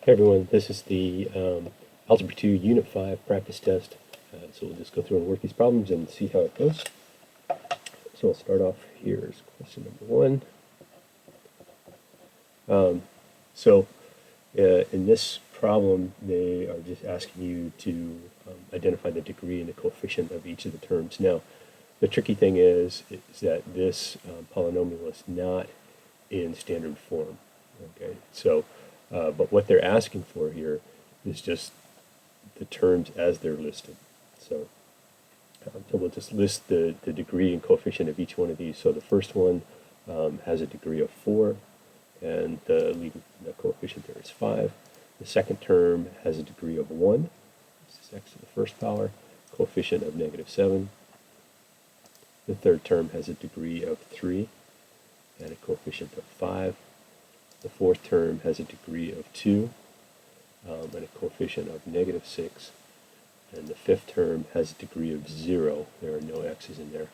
Hey everyone, this is the Algebra 2 Unit 5 practice test. So we'll just go through and work these problems and see how it goes. So we'll start off. Here's question number 1. In this problem, they are just asking you to identify the degree and the coefficient of each of the terms. Now, the tricky thing is that this polynomial is not in standard form. Okay, so but what they're asking for here is just the terms as they're listed. So we'll just list the degree and coefficient of each one of these. So the first one has a degree of 4, and the coefficient there is 5. The second term has a degree of 1. This is x to the first power, coefficient of -7. The third term has a degree of 3 and a coefficient of 5. The fourth term has a degree of 2 and a coefficient of -6. And the fifth term has a degree of 0. There are no x's in there.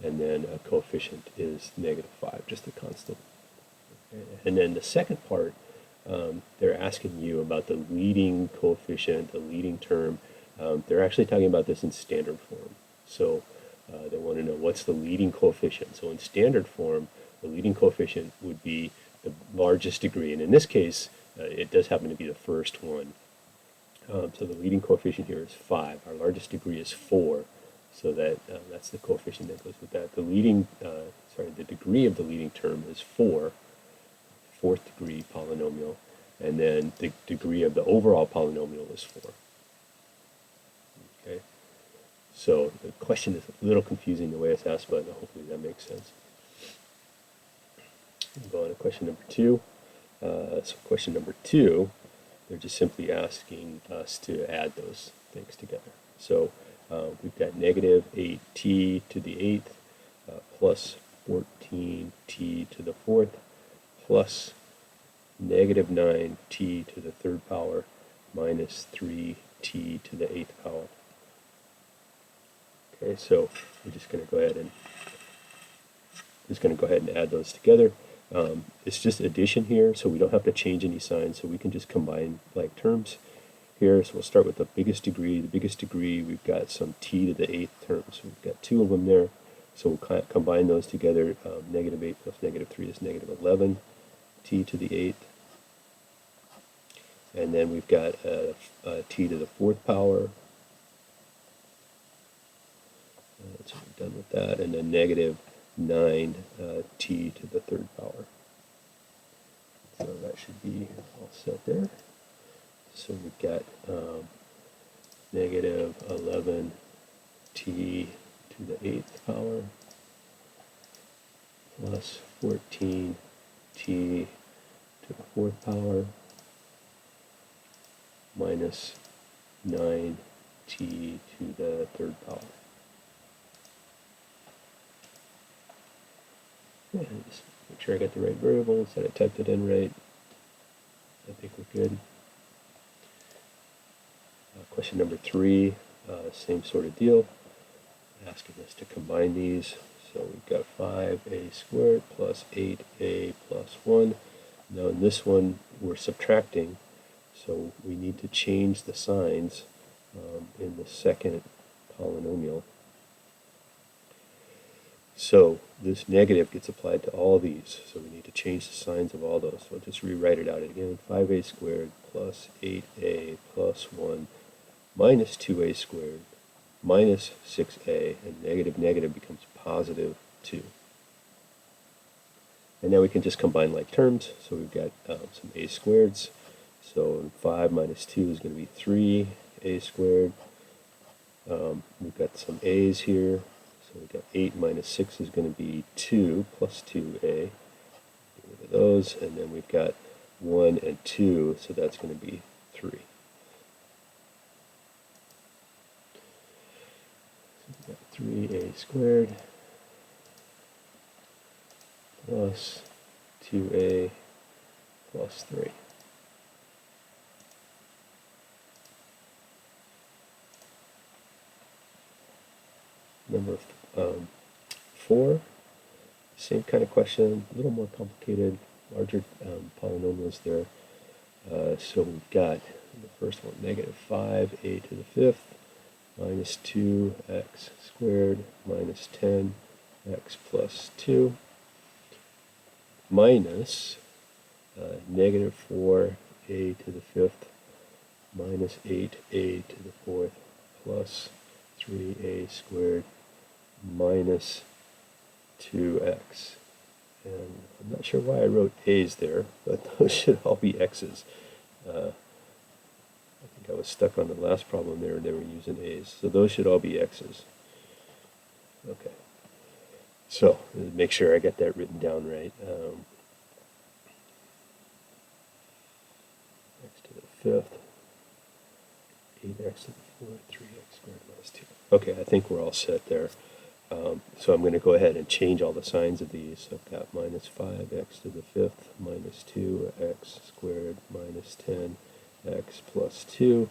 And then a coefficient is -5, just a constant. Okay. And then the second part, they're asking you about the leading coefficient, the leading term. They're actually talking about this in standard form. So they want to know what's the leading coefficient. So in standard form, the leading coefficient would be the largest degree. And in this case, it does happen to be the first one. So the leading coefficient here is 5. Our largest degree is 4. So that's the coefficient that goes with that. The degree of the leading term is 4, fourth degree polynomial. And then the degree of the overall polynomial is 4. Okay. So the question is a little confusing the way it's asked, but hopefully that makes sense. We'll go on to question number 2. So question number 2, they're just simply asking us to add those things together. So we've got -8t to the 8th plus 14t to the 4th plus -9t to the 3rd power minus 3t to the 8th power. Okay, so we're just going to go ahead and add those together. It's just addition here, so we don't have to change any signs, so we can just combine like terms here. So we'll start with the biggest degree. The biggest degree, we've got some t to the 8th term, so we've got 2 of them there. So we'll combine those together. -8 plus -3 is -11, t to the 8th. And then we've got t to the 4th power. So we're done with that. And then -9 t to the 3rd power. So that should be all set there. So we've got -11 t to the 8th power plus 14 t to the 4th power minus 9 t to the 3rd power. And just make sure I got the right variables, that I typed it in right. I think we're good. Question number 3, same sort of deal. Asking us to combine these. So we've got 5a squared plus 8a plus 1. Now in this one, we're subtracting, so we need to change the signs in the second polynomial. So this negative gets applied to all these, so we need to change the signs of all those. So I'll just rewrite it out again. 5a squared plus 8a plus 1 minus 2a squared minus 6a, and negative becomes positive 2. And now we can just combine like terms. So we've got some a squareds. So 5 minus 2 is going to be 3a squared. We've got some a's here. So we've got 8 minus 6 is going to be 2 plus 2a. Get rid of those. And then we've got 1 and 2, so that's going to be 3. So we've got 3a squared plus 2a plus 3. Number 4, same kind of question, a little more complicated, larger polynomials there. So we've got the first one, negative 5a to the fifth minus 2x squared minus 10x plus 2 minus negative 4a to the fifth minus 8a to the fourth plus 3a squared minus 2x. And I'm not sure why I wrote a's there, but those should all be x's. I think I was stuck on the last problem there and they were using a's. So those should all be x's. Okay. So make sure I get that written down right. X to the fifth, 8x to the fourth, 3x squared minus 2. Okay, I think we're all set there. So I'm going to go ahead and change all the signs of these. So I've got minus 5x to the fifth minus 2x squared minus 10x plus 2.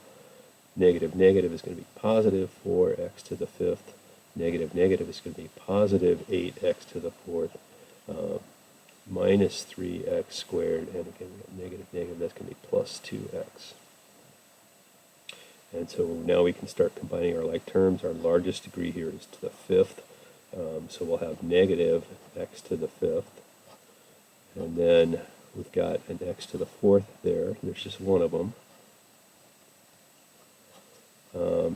Negative negative is going to be positive 4x to the fifth. Negative negative is going to be positive 8x to the fourth minus 3x squared. And again, we have negative negative, that's going to be plus 2x. And so now we can start combining our like terms. Our largest degree here is to the fifth. So we'll have negative x to the fifth. And then we've got an x to the fourth there. There's just one of them.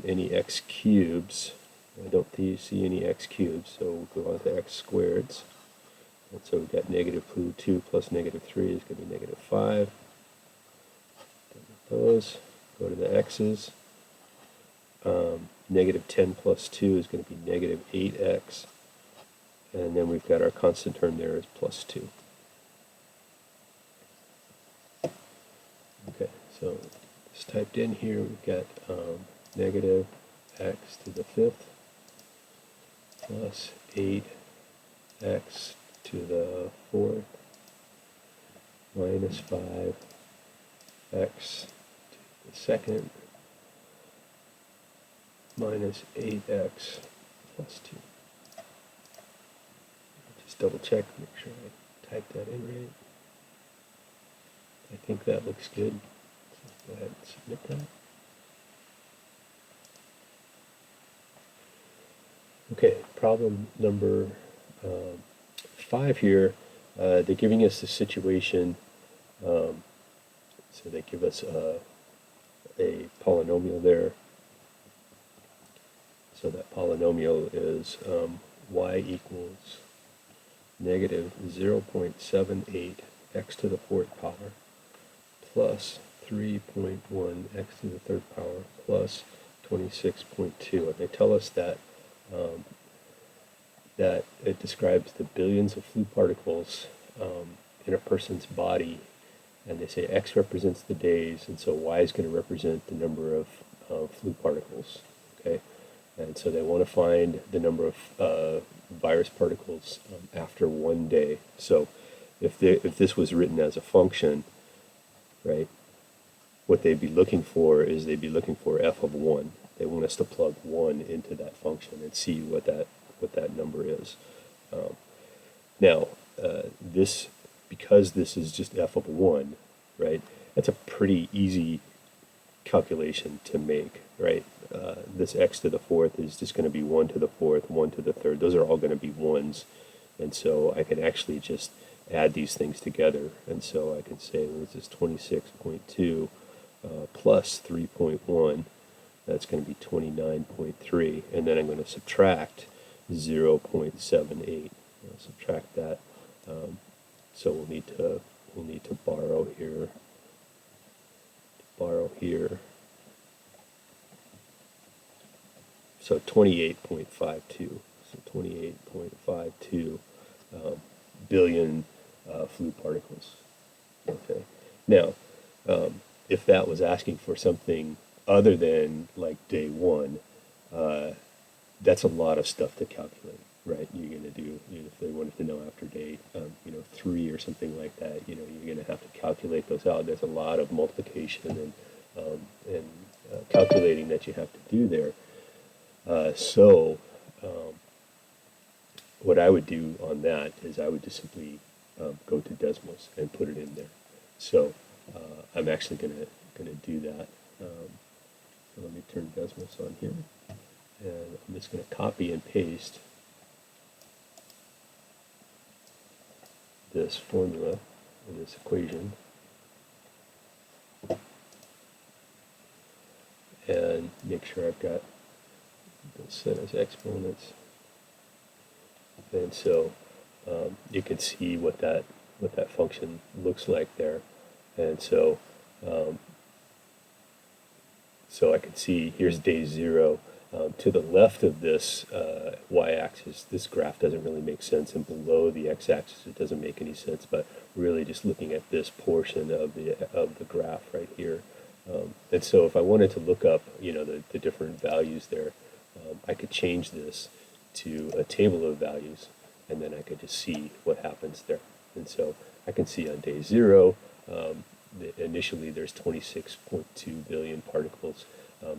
Any x cubes. I don't see any x cubes, so we'll go on to x squareds. And so we've got negative 2 plus negative 3 is going to be negative 5. Those. Go to the x's. Negative 10 plus 2 is going to be negative 8x. And then we've got our constant term there is plus 2. Okay, so it's typed in here. We've got negative x to the fifth plus 8x to the fourth minus 5x to the second minus 8x plus 2. Just double check, make sure I typed that in right. I think that looks good. So go ahead and submit that. Okay, problem number 5 here. They're giving us the situation. So they give us a polynomial there. So that polynomial is y equals negative 0.78 x to the fourth power plus 3.1 x to the third power plus 26.2. And they tell us that that it describes the billions of flu particles in a person's body, and they say x represents the days, and so y is going to represent the number of flu particles. Okay. And so they want to find the number of virus particles after 1 day. So if this was written as a function, right, what they'd be looking for is they'd be looking for f of 1. They want us to plug 1 into that function and see what that number is. Now, because this is just f of 1, right, that's a pretty easy calculation to make, right? This x to the fourth is just going to be 1 to the fourth, 1 to the third. Those are all going to be 1s. And so I can actually just add these things together. And so I can say, well, this is 26.2 plus 3.1. That's going to be 29.3. And then I'm going to subtract 0.78. I'll subtract that. So we'll need to borrow here. So 28.52. So 28.52 billion flu particles. Okay. Now, if that was asking for something other than like day 1, that's a lot of stuff to calculate, right? You're going to do, if they wanted to know after day, 3 or something like that, you're going to have to calculate those out. There's a lot of multiplication and calculating that you have to do there. So what I would do on that is I would just simply go to decimals and put it in there. So I'm actually gonna do that. So let me turn Desmos on here, and I'm just gonna copy and paste this formula or this equation, and make sure I've got those set as exponents. And so you can see what that function looks like there. And so so I can see here's day 0. To the left of this y-axis, this graph doesn't really make sense, and below the x-axis it doesn't make any sense. But really, just looking at this portion of the graph right here, and so if I wanted to look up, the different values there, I could change this to a table of values, and then I could just see what happens there. And so I can see on day 0, initially there's 26.2 billion particles.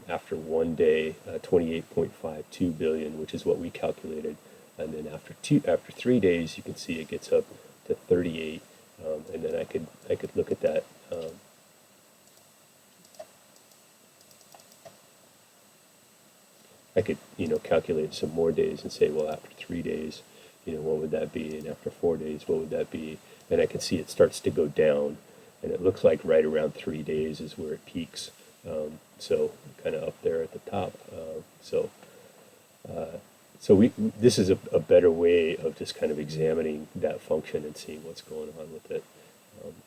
After 1 day, 28.52 billion, which is what we calculated. And then after 3 days, you can see it gets up to 38. And then I could look at that. I could calculate some more days and say, well, after 3 days, what would that be? And after 4 days, what would that be? And I can see it starts to go down, and it looks like right around 3 days is where it peaks. So kind of up there at the top. So this is a better way of just kind of examining that function and seeing what's going on with it.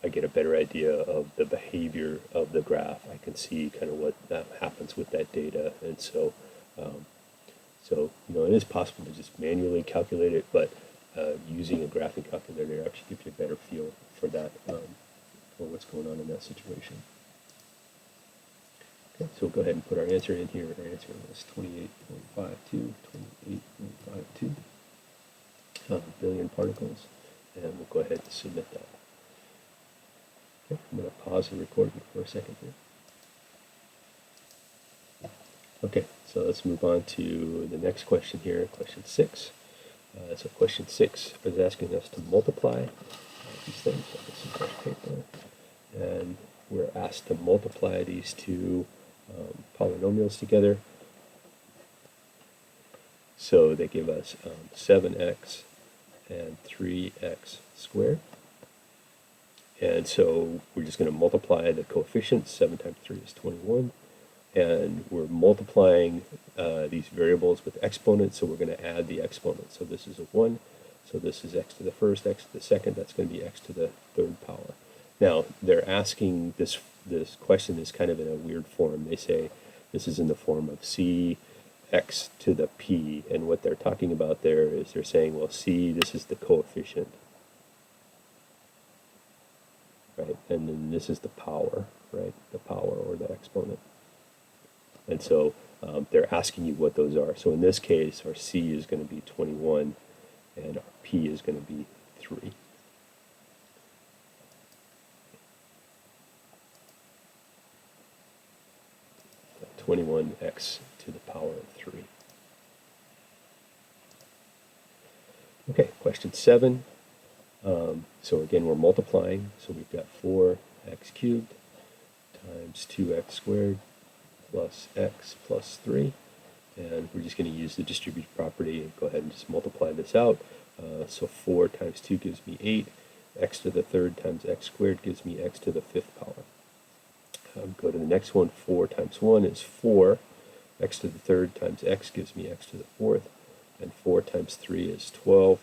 I get a better idea of the behavior of the graph. I can see kind of what that happens with that data, and so it is possible to just manually calculate it, but using a graphing calculator actually gives you a better feel for that, for what's going on in that situation. Okay, so we'll go ahead and put our answer in here. Our answer was 28.52 billion particles, and we'll go ahead and submit that. Okay, I'm going to pause the recording for a second here. Okay, so let's move on to the next question here, question 6. So question 6 is asking us to multiply these things. So this is fresh paper, and we're asked to multiply these two polynomials together. So they give us 7x and 3x squared. And so we're just going to multiply the coefficients. 7 times 3 is 21. And we're multiplying these variables with exponents, so we're going to add the exponents. So this is a 1. So this is x to the first, x to the second. That's going to be x to the third power. Now, they're asking this question is kind of in a weird form. They say this is in the form of c x to the p, and what they're talking about there is they're saying, well, c, this is the coefficient, right? And then this is the power, right? The power or the exponent. And so they're asking you what those are. So in this case, our c is going to be 21, and our p is going to be 3. 21x to the power of 3. Okay, question 7. So again, we're multiplying. So we've got 4x cubed times 2x squared plus x plus 3. And we're just going to use the distributive property and go ahead and just multiply this out. So 4 times 2 gives me 8. X to the third times x squared gives me x to the fifth power. Go to the next one. 4 times 1 is 4. X to the third times x gives me x to the fourth. And 4 times 3 is 12.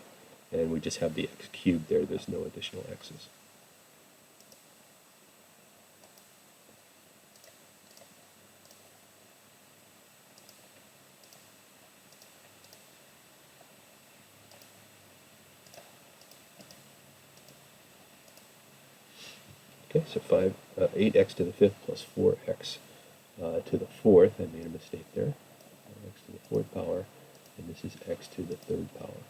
And we just have the x cubed there. There's no additional x's. Okay, so 8x to the fifth plus 4x to the fourth. I made a mistake there. X to the fourth power, and this is x to the third power.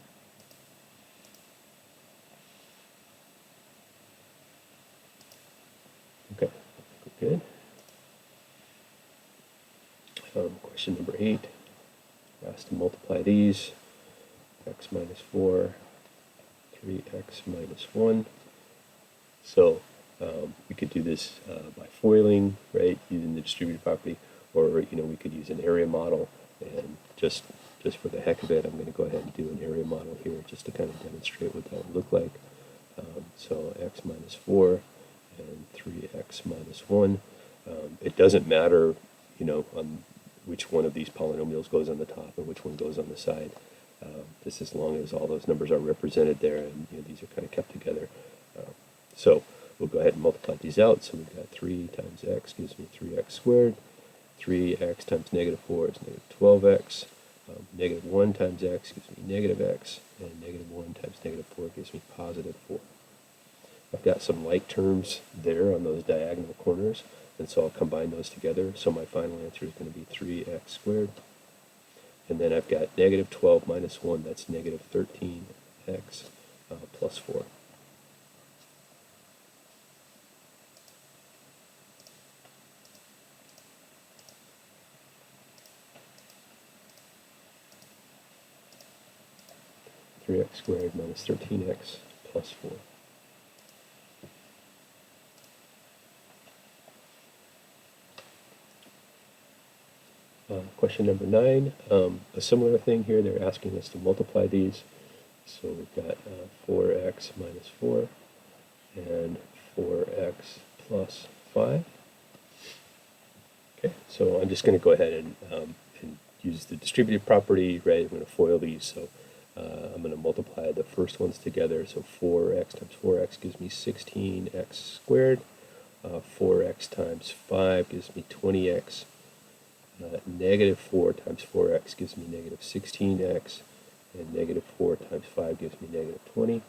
Okay, good. Question number 8. We're asked to multiply these. X minus 4, 3x minus 1. So we could do this by foiling, right, using the distributed property, or we could use an area model, and just for the heck of it, I'm going to go ahead and do an area model here just to kind of demonstrate what that would look like. So x minus 4 and 3x minus 1. It doesn't matter, on which one of these polynomials goes on the top and which one goes on the side. Just as long as all those numbers are represented there, and these are kind of kept together. So we'll go ahead and multiply these out. So we've got 3 times x gives me 3x squared. 3x times negative 4 is negative 12x. Negative 1 times x gives me negative x. And negative 1 times negative 4 gives me positive 4. I've got some like terms there on those diagonal corners, and so I'll combine those together. So my final answer is going to be 3x squared. And then I've got negative 12 minus 1, that's negative 13x plus 4. Three x squared minus 13x plus 4. Question number 9, a similar thing here. They're asking us to multiply these. So we've got 4x minus 4 and 4x plus 5. Okay, so I'm just going to go ahead and use the distributive property, right? I'm going to FOIL these. So I'm going to multiply the first ones together. So 4x times 4x gives me 16x squared. 4x times 5 gives me 20x. Negative 4 times 4x gives me negative 16x, and negative 4 times 5 gives me negative 20.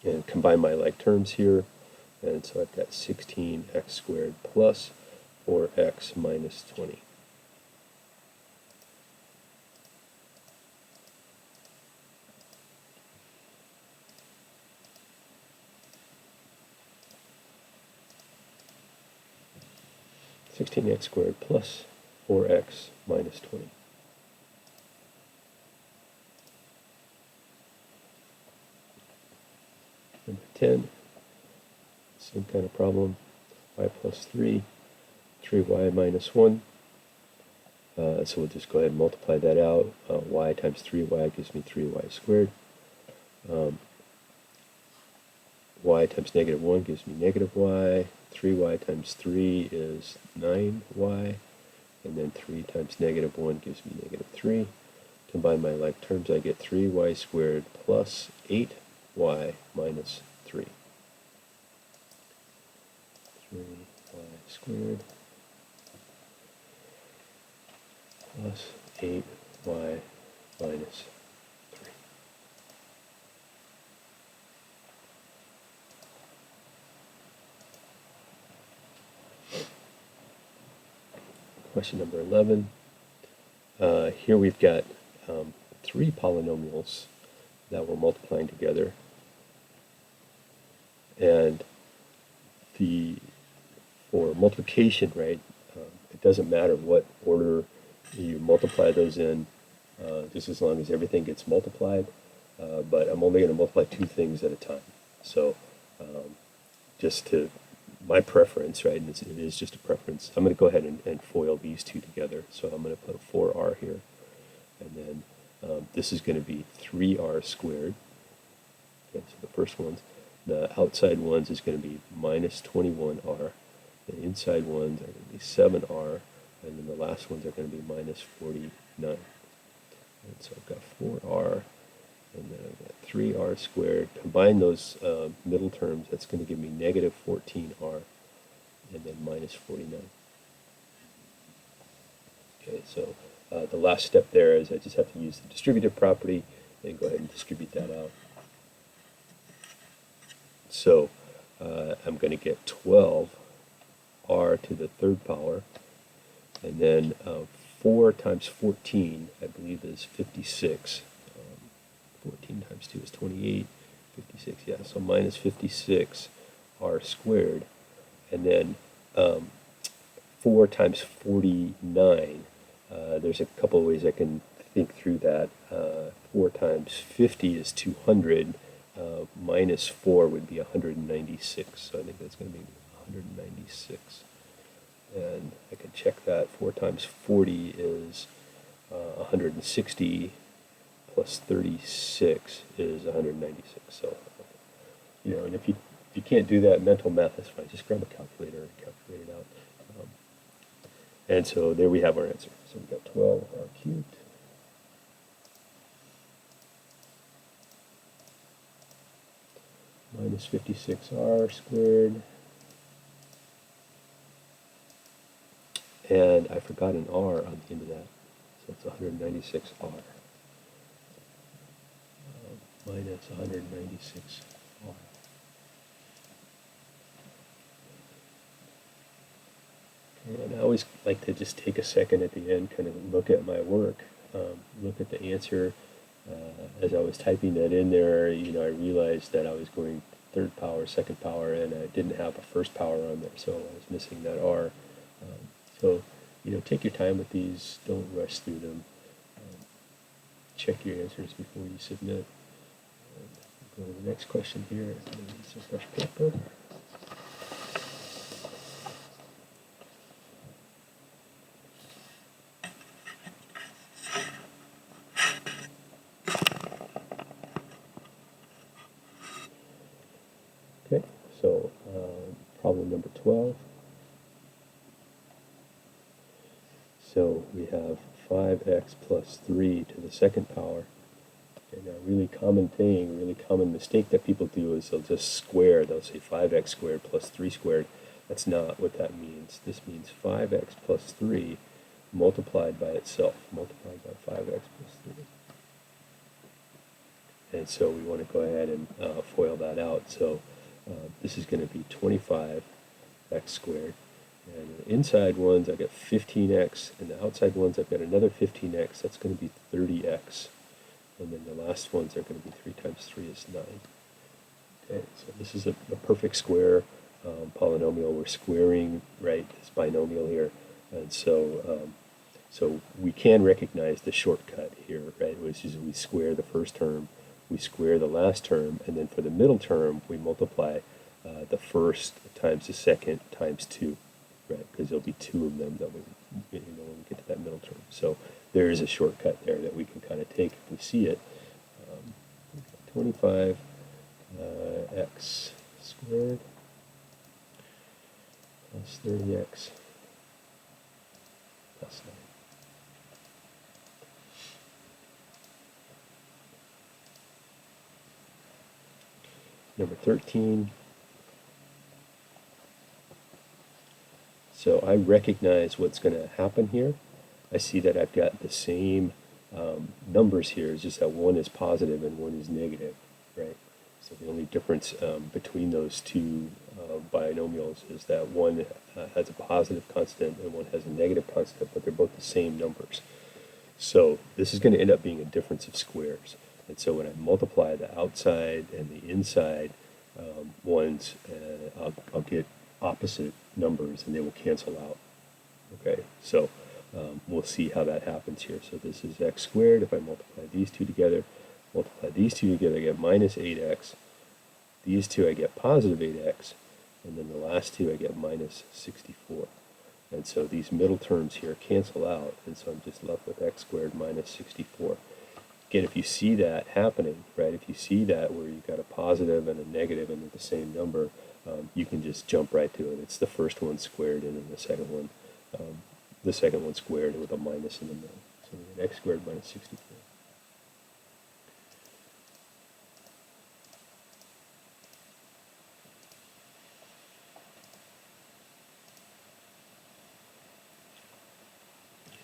And combine my like terms here, and so I've got 16x squared plus 4x minus 20. (16x squared plus 4x minus 20). Number 10, same kind of problem. Y plus 3, 3y minus 1. So we'll just go ahead and multiply that out. Y times 3y gives me 3y squared. Y times negative 1 gives me negative y. 3y times 3 is 9y. And then 3 times negative 1 gives me negative 3. Combine my like terms, I get 3y squared plus 8y minus 3. 3y squared plus 8y minus 3. Question number 11. Here we've got 3 polynomials that we're multiplying together. And for multiplication, right, it doesn't matter what order you multiply those in, just as long as everything gets multiplied. But I'm only going to multiply 2 things at a time. So just to my preference, right, and it is just a preference, I'm going to go ahead and FOIL these 2 together. So I'm going to put a 4r here, and then this is going to be 3r squared. Okay, so the first ones. The outside ones is going to be minus 21r. The inside ones are going to be 7r, and then the last ones are going to be minus 49. And so I've got 4r, and then I've got 3r squared. Combine those middle terms, that's going to give me negative 14r, and then minus 49. Okay, so the last step there is I just have to use the distributive property and go ahead and distribute that out. So I'm going to get 12r to the third power, and then 4 times 14, I believe, is 56. 14 times 2 is 28, 56, yeah, so minus 56 r squared. And then 4 times 49, there's a couple of ways I can think through that. 4 times 50 is 200. minus 4 would be 196. So I think that's going to be 196. And I can check that. 4 times 40 is 160 plus 36 is 196. So, and if you can't do that mental math, that's fine. Just grab a calculator and calculate it out. And so there we have our answer. So we've got 12r cubed minus 56r squared. And I forgot an r on the end of that. So it's 196r. Minus 196r. And I always like to just take a second at the end, kind of look at my work, look at the answer. As I was typing that in there, I realized that I was going third power, second power, and I didn't have a first power on there, so I was missing that R. So, take your time with these. Don't rush through them. Check your answers before you submit. Go to the next question here. Some fresh paper. Okay, so problem number 12. So we have 5x plus 3 to the second power. And a really common thing, a really common mistake that people do is they'll just square. They'll say 5x squared plus 3 squared. That's not what that means. This means 5x plus 3 multiplied by itself, multiplied by 5x plus 3. And so we want to go ahead and FOIL that out. So this is going to be 25x squared. And the inside ones, I've got 15x, and the outside ones, I've got another 15x. That's going to be 30x. And then the last ones are going to be 3 times 3 is 9. Okay, so this is a perfect square polynomial. We're squaring, right, this binomial here. And so so we can recognize the shortcut here, right, which is we square the first term, we square the last term, and then for the middle term, we multiply the first times the second times 2. Right, because there'll be 2 of them that when we get to that middle term. So there is a shortcut there that we can kind of take if we see it. 25x squared plus 30x plus 9. Number 13. So I recognize what's going to happen here. I see that I've got the same numbers here, it's just that one is positive and one is negative, right? So the only difference between those two binomials is that one has a positive constant and one has a negative constant, but they're both the same numbers. So this is going to end up being a difference of squares. And so when I multiply the outside and the inside ones, I'll get opposite numbers and they will cancel out. Okay, so we'll see how that happens here. So this is x squared. If I multiply these two together, I get minus 8x. These two I get positive 8x. And then the last two I get minus 64. And so these middle terms here cancel out. And so I'm just left with x squared minus 64. Again, if you see that happening, right, if you see that where you've got a positive and a negative and they're the same number, you can just jump right to it. It's the first one squared and then the second one squared with a minus in the middle. So we get x squared minus 64.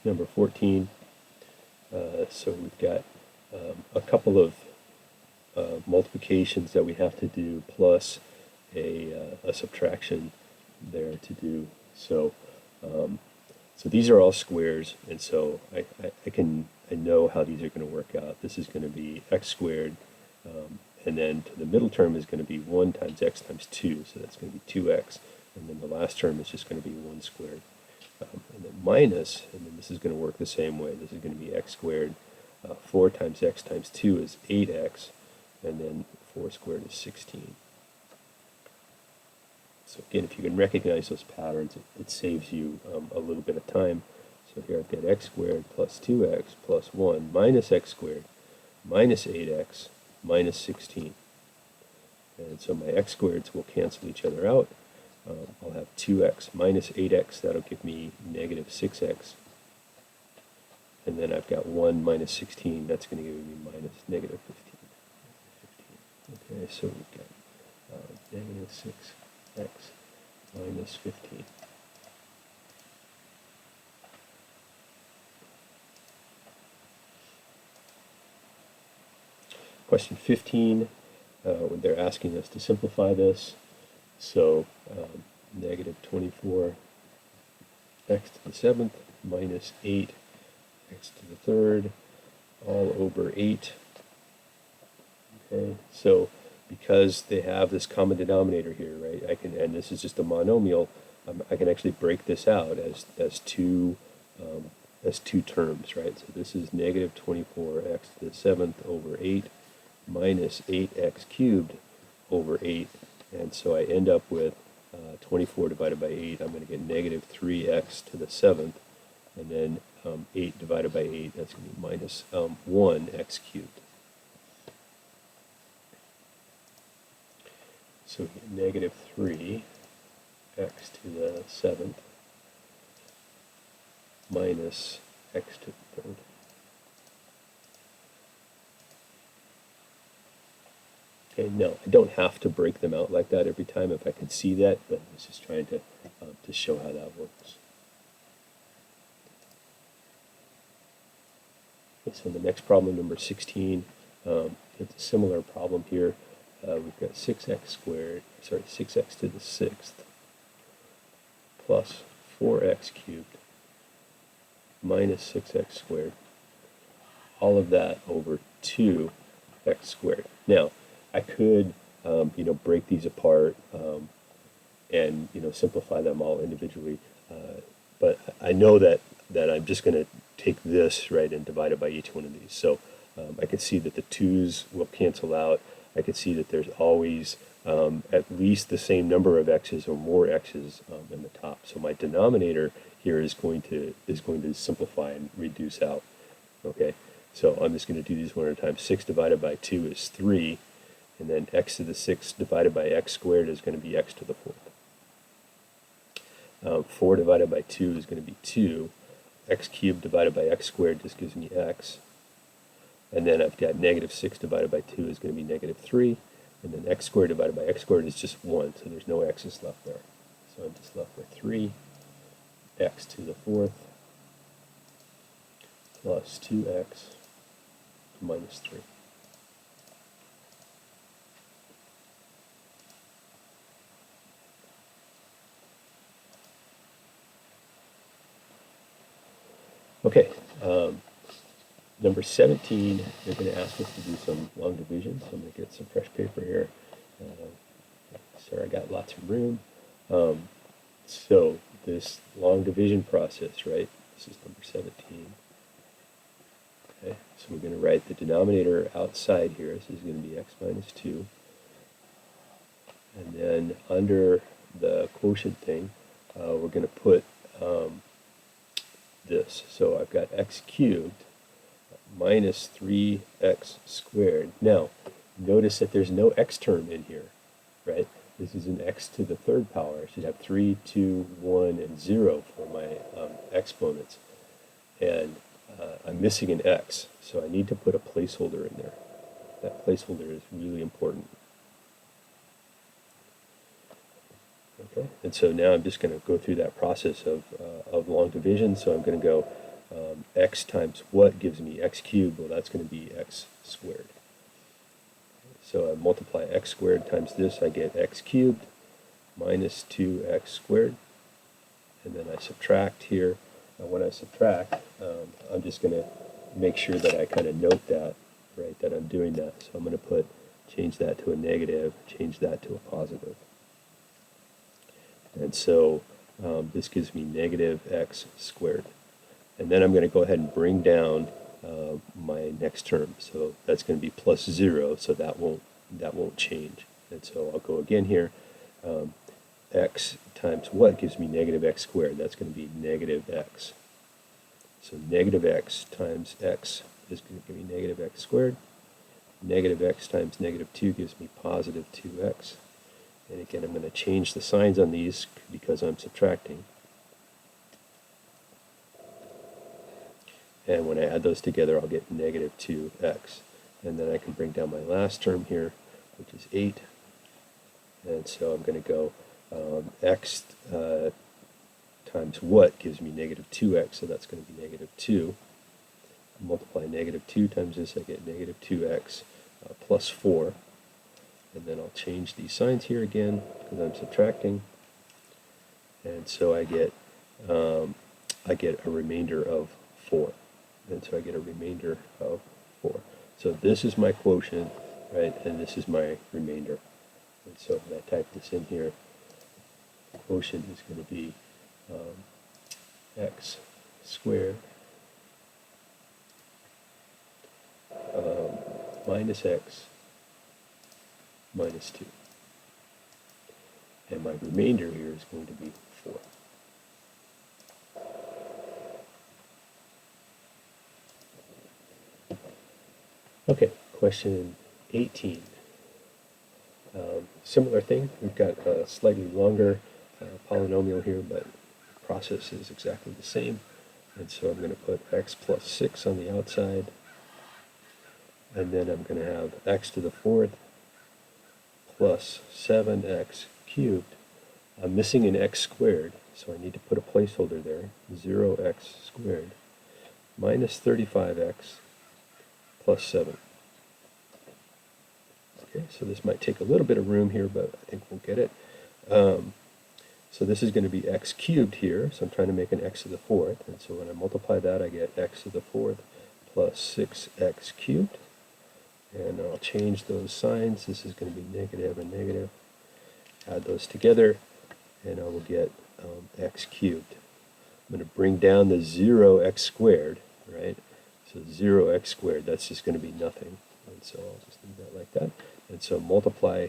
Number 14. So we've got a couple of multiplications that we have to do plus a subtraction there to do. So so these are all squares, and so I know how these are going to work out. This is going to be x squared, and then to the middle term is going to be 1 times x times 2, so that's going to be 2x, and then the last term is just going to be 1 squared. And then minus, and then this is going to work the same way. This is going to be x squared. 4 times x times 2 is 8x, and then 4 squared is 16. So again, if you can recognize those patterns, it saves you a little bit of time. So here I've got x squared plus 2x plus 1 minus x squared minus 8x minus 16. And so my x squareds will cancel each other out. I'll have 2x minus 8x, that'll give me negative 6x. And then I've got 1 minus 16, that's going to give me minus negative 15. Okay, so we've got negative 6x minus 15. Question 15, they're asking us to simplify this. So negative 24 x to the 7th minus 8 x to the 3rd all over 8. Okay, so because they have this common denominator here, right, and this is just a monomial, I can actually break this out as two terms, right? So this is negative 24x to the 7th over 8 minus 8x cubed over 8, and so I end up with 24 divided by 8, I'm going to get negative 3x to the 7th, and then 8 divided by 8, that's going to be minus 1x cubed. So negative 3x to the 7th minus x to the 3rd. Okay, no, I don't have to break them out like that every time if I can see that, but I was just trying to show how that works. Okay, so the next problem, number 16, it's a similar problem here. We've got 6x to the 6th plus 4x cubed minus 6x squared, all of that over 2x squared. Now, I could, break these apart and, simplify them all individually, but I know that I'm just going to take this, right, and divide it by each one of these. So I can see that the 2's will cancel out. I can see that there's always at least the same number of x's or more x's in the top. So my denominator here is going to simplify and reduce out. Okay, so I'm just going to do these one at a time. 6 divided by 2 is 3, and then x to the 6th divided by x squared is going to be x to the 4th. 4 divided by 2 is going to be 2. X cubed divided by x squared just gives me x. And then I've got negative 6 divided by 2 is going to be negative 3. And then x squared divided by x squared is just 1, so there's no x's left there. So I'm just left with 3 x to the 4th plus 2x minus 3. Okay, number 17, they're going to ask us to do some long division, so I'm going to get some fresh paper here. Sorry, I got lots of room. So this long division process, right, this is number 17. Okay, so we're going to write the denominator outside here. This is going to be x minus 2. And then under the quotient thing, we're going to put this. So I've got x cubed minus 3x squared. Now, notice that there's no x term in here, right? This is an x to the 3rd power. I should have 3, 2, 1, and 0 for my exponents. And I'm missing an x, so I need to put a placeholder in there. That placeholder is really important. Okay, and so now I'm just going to go through that process of long division. So I'm going to go x times what gives me x cubed? Well, that's going to be x squared. So I multiply x squared times this, I get x cubed minus 2x squared. And then I subtract here. And when I subtract, I'm just going to make sure that I kind of note that, right, that I'm doing that. So I'm going to change that to a negative, change that to a positive. And so this gives me negative x squared. And then I'm going to go ahead and bring down my next term. So that's going to be plus 0, so that won't that won't change. And so I'll go again here. X times what gives me negative x squared? That's going to be negative x. So negative x times x is going to give me negative x squared. Negative x times negative 2 gives me positive 2x. And again, I'm going to change the signs on these because I'm subtracting. And when I add those together, I'll get negative 2x. And then I can bring down my last term here, which is 8. And so I'm going to go x times what gives me negative 2x, so that's going to be negative 2. Multiply negative 2 times this, I get negative 2x plus 4. And then I'll change these signs here again because I'm subtracting. And so I get a remainder of 4. And so I get a remainder of 4. So this is my quotient, right, and this is my remainder. And so when I type this in here, the quotient is going to be x squared minus x minus 2. And my remainder here is going to be 4. Okay, question 18. Similar thing, we've got a slightly longer polynomial here, but the process is exactly the same. And so I'm going to put x plus 6 on the outside, and then I'm going to have x to the 4th plus 7x cubed. I'm missing an x squared, so I need to put a placeholder there, 0x squared, minus 35x plus 7. Okay, so this might take a little bit of room here, but I think we'll get it. So this is going to be x cubed here, so I'm trying to make an x to the 4th, and so when I multiply that, I get x to the 4th plus 6x cubed. And I'll change those signs. This is going to be negative and negative. Add those together, and I will get x cubed. I'm going to bring down the 0x squared, right? So 0x squared, that's just going to be nothing. And so I'll just leave that like that. And so multiply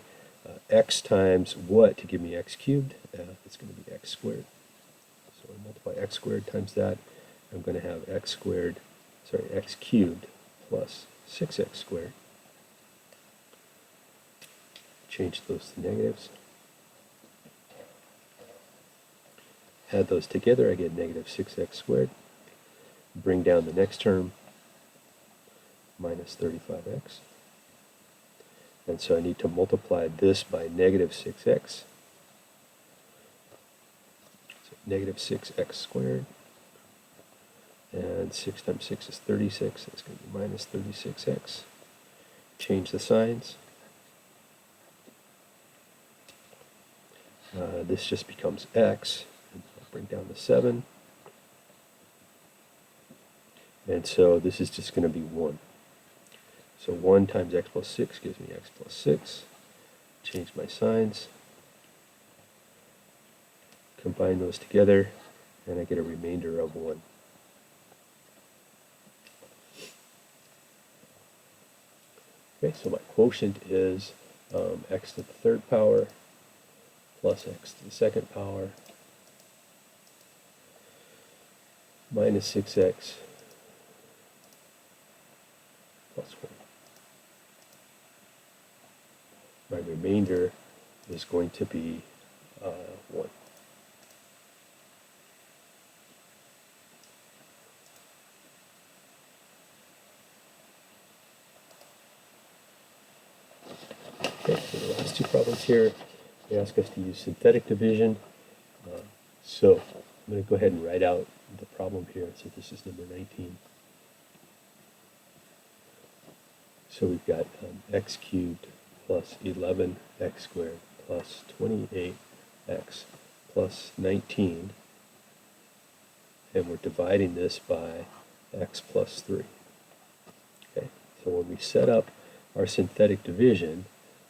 x times what to give me x cubed? It's going to be x squared. So I multiply x squared times that. I'm going to have x cubed plus 6x squared. Change those to negatives. Add those together, I get negative 6x squared. Bring down the next term, minus 35x. And so I need to multiply this by negative 6x. So negative 6x squared. And 6 times 6 is 36. That's going to be minus 36x. Change the signs. This just becomes x. And I'll bring down the 7. And so this is just going to be 1. So 1 times x plus 6 gives me x plus 6. Change my signs. Combine those together, and I get a remainder of 1. Okay, so my quotient is x to the 3rd power plus x to the 2nd power minus 6x plus 1. My remainder is going to be 1. Okay, so the last two problems here, they ask us to use synthetic division. So I'm going to go ahead and write out the problem here. So this is number 19. So we've got x cubed plus 11x squared plus 28x plus 19. And we're dividing this by x plus 3. Okay, so when we set up our synthetic division,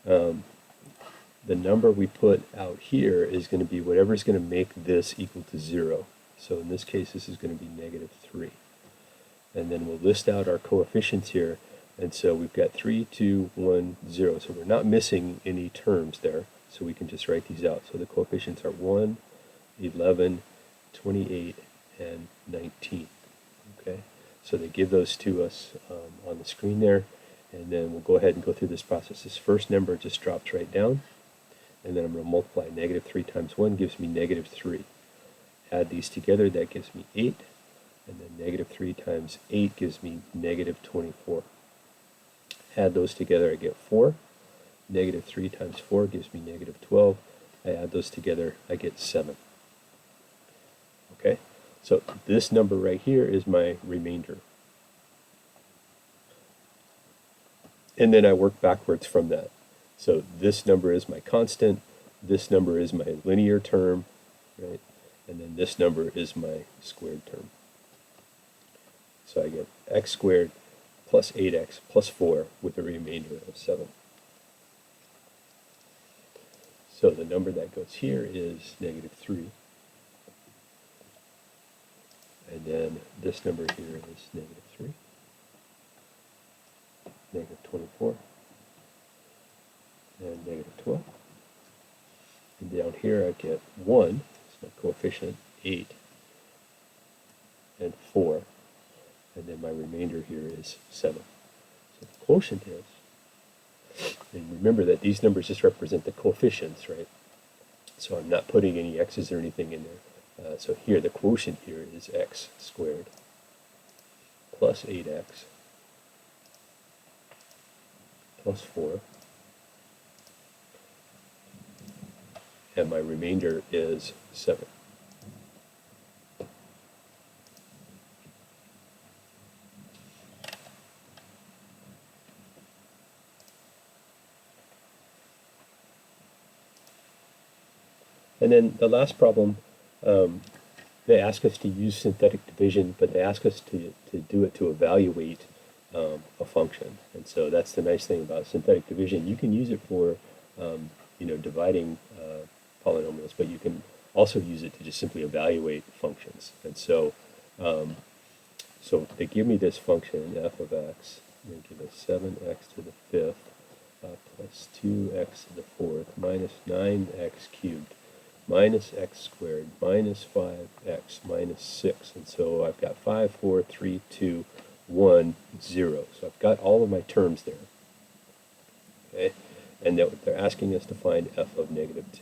the number we put out here is going to be whatever is going to make this equal to 0. So in this case, this is going to be negative 3. And then we'll list out our coefficients here. And so we've got 3, 2, 1, 0. So we're not missing any terms there. So we can just write these out. So the coefficients are 1, 11, 28, and 19. Okay, so they give those to us on the screen there, and then we'll go ahead and go through this process. This first number just drops right down, and then I'm going to multiply. Negative 3 times 1 gives me negative 3. Add these together, that gives me 8, and then negative 3 times 8 gives me negative 24. Add those together, I get 4. Negative 3 times 4 gives me negative 12. I add those together, I get 7. Okay, so this number right here is my remainder. And then I work backwards from that. So this number is my constant, this number is my linear term, right? And then this number is my squared term. So I get x squared plus 8x plus 4 with a remainder of 7. So the number that goes here is negative 3. And then this number here is negative 3, negative 24, and negative 12. And down here I get 1, it's my coefficient, 8, and 4. And then my remainder here is 7. So the quotient is, and remember that these numbers just represent the coefficients, right? So I'm not putting any x's or anything in there. So here, the quotient here is x squared plus 8x plus 4. And my remainder is 7. And then the last problem, they ask us to use synthetic division, but they ask us to do it to evaluate a function. And so that's the nice thing about synthetic division. You can use it for dividing polynomials, but you can also use it to just simply evaluate functions. And so so they give me this function f of x, and they give us 7x to the fifth plus 2x to the fourth minus 9x cubed minus x squared minus 5x minus 6. And so I've got 5, 4, 3, 2, 1, 0. So I've got all of my terms there. Okay, and they're asking us to find f of negative 2.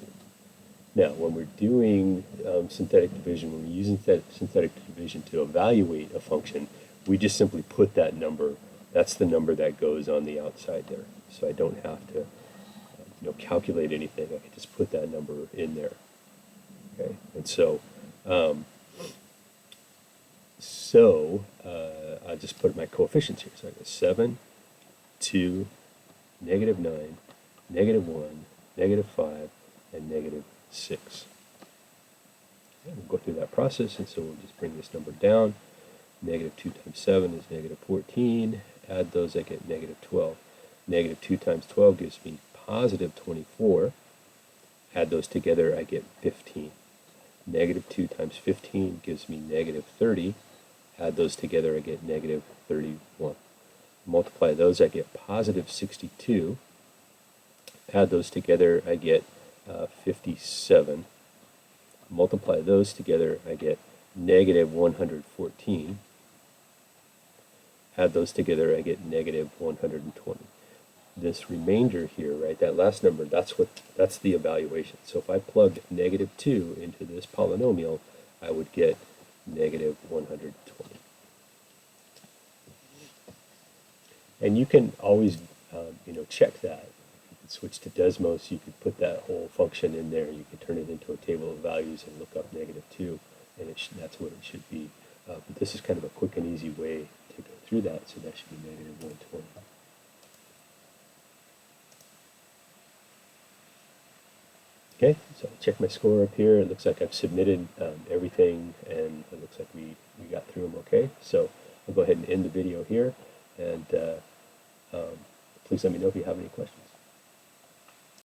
Now, when we're doing synthetic division, when we're using synthetic division to evaluate a function, we just simply put that number. That's the number that goes on the outside there. So I don't have to calculate anything. I can just put that number in there. Okay, and so I just put my coefficients here. So I got 7, 2, negative 9, negative 1, negative 5, and negative 6. And we'll go through that process, and so we'll just bring this number down. Negative 2 times 7 is negative 14. Add those, I get negative 12. Negative 2 times 12 gives me positive 24. Add those together, I get 15. Negative 2 times 15 gives me negative 30. Add those together, I get negative 31. Multiply those, I get positive 62. Add those together, I get 57. Multiply those together, I get negative 114. Add those together, I get negative 120. This remainder here, right, that last number, that's the evaluation. So if I plugged negative 2 into this polynomial, I would get negative 120. And you can always, check that. You can switch to Desmos. You could put that whole function in there. You could turn it into a table of values and look up negative 2, and that's what it should be. But this is kind of a quick and easy way to go through that, so that should be negative 120. Okay, so I'll check my score up here. It looks like I've submitted everything, and it looks like we got through them okay. So I'll go ahead and end the video here, and please let me know if you have any questions.